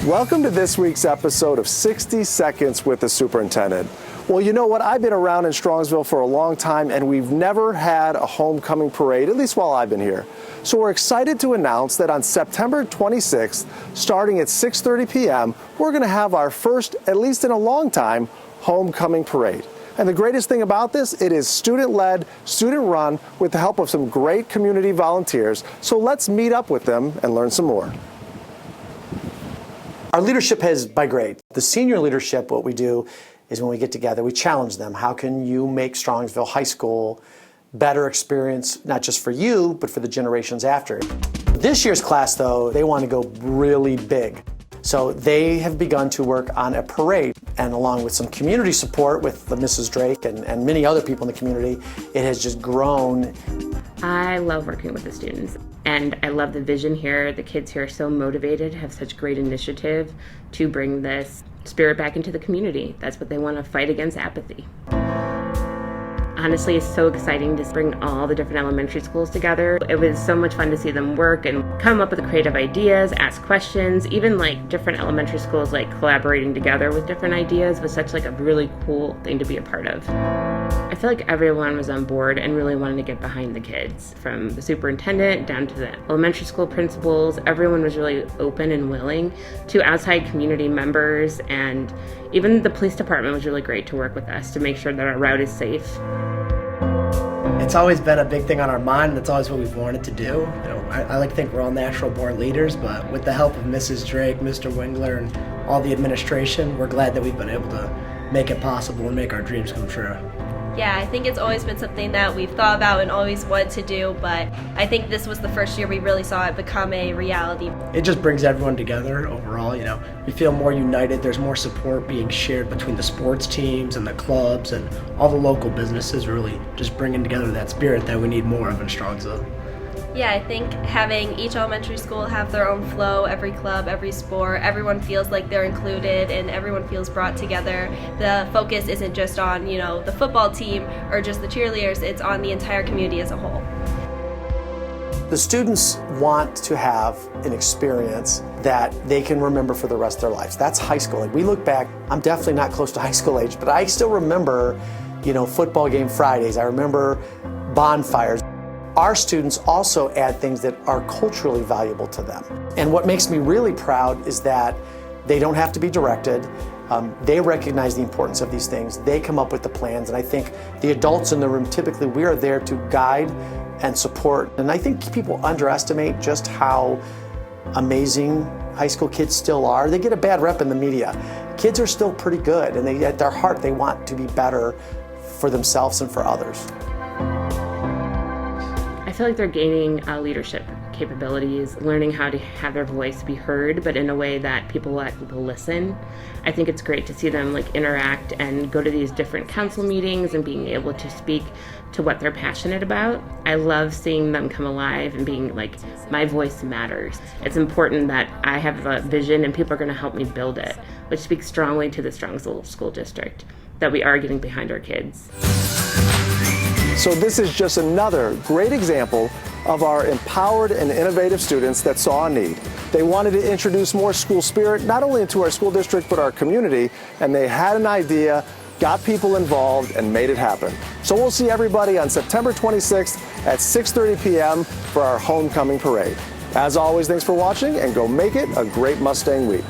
Welcome to this week's episode of 60 Seconds with the Superintendent. Well, you know what? I've been around in Strongsville for a long time, and we've never had a homecoming parade, at least while I've been here. So we're excited to announce that on September 26th, starting at 6:30 p.m., we're going to have our first, at least in a long time, homecoming parade. And the greatest thing about this, it is student-led, student-run, with the help of some great community volunteers. So let's meet up with them and learn some more. Our leadership is by grade. The senior leadership, what we do is when we get together, we challenge them. How can you make Strongsville High School better experience, not just for you, but for the generations after? This year's class, though, they want to go really big. So they have begun to work on a parade, and along with some community support with the Mrs. Drake and many other people in the community, it has just grown. I love working with the students, and I love the vision here. The kids here are so motivated, have such great initiative to bring this spirit back into the community. That's what they want to fight against, apathy. Honestly, it's so exciting to bring all the different elementary schools together. It was so much fun to see them work and come up with creative ideas, ask questions, even like different elementary schools like collaborating together with different ideas was such like a really cool thing to be a part of. I feel like everyone was on board and really wanted to get behind the kids, from the superintendent down to the elementary school principals. Everyone was really open and willing to outside community members, and even the police department was really great to work with us to make sure that our route is safe. It's always been a big thing on our mind, and it's always what we've wanted to do. I like to think we're all natural born leaders, but with the help of Mrs. Drake, Mr. Wingler, and all the administration, we're glad that we've been able to make it possible and make our dreams come true. Yeah, I think it's always been something that we've thought about and always wanted to do, but I think this was the first year we really saw it become a reality. It just brings everyone together overall, We feel more united. There's more support being shared between the sports teams and the clubs and all the local businesses, really just bringing together that spirit that we need more of in Strongsville. Yeah, I think having each elementary school have their own flow, every club, every sport, everyone feels like they're included and everyone feels brought together. The focus isn't just on, the football team or just the cheerleaders, it's on the entire community as a whole. The students want to have an experience that they can remember for the rest of their lives. That's high school. Like, we look back, I'm definitely not close to high school age, but I still remember, football game Fridays. I remember bonfires. Our students also add things that are culturally valuable to them. And what makes me really proud is that they don't have to be directed. They recognize the importance of these things. They come up with the plans. And I think the adults in the room, typically, we are there to guide and support. And I think people underestimate just how amazing high school kids still are. They get a bad rep in the media. Kids are still pretty good, and at their heart, they want to be better for themselves and for others. I feel like they're gaining leadership capabilities, learning how to have their voice be heard, but in a way that people let people listen. I think it's great to see them interact and go to these different council meetings and being able to speak to what they're passionate about. I love seeing them come alive and being like, my voice matters. It's important that I have a vision and people are going to help me build it, which speaks strongly to the Strongsville School District, that we are getting behind our kids. So this is just another great example of our empowered and innovative students that saw a need. They wanted to introduce more school spirit, not only into our school district, but our community, and they had an idea, got people involved, and made it happen. So we'll see everybody on September 26th at 6:30 p.m. for our homecoming parade. As always, thanks for watching, and go make it a great Mustang week.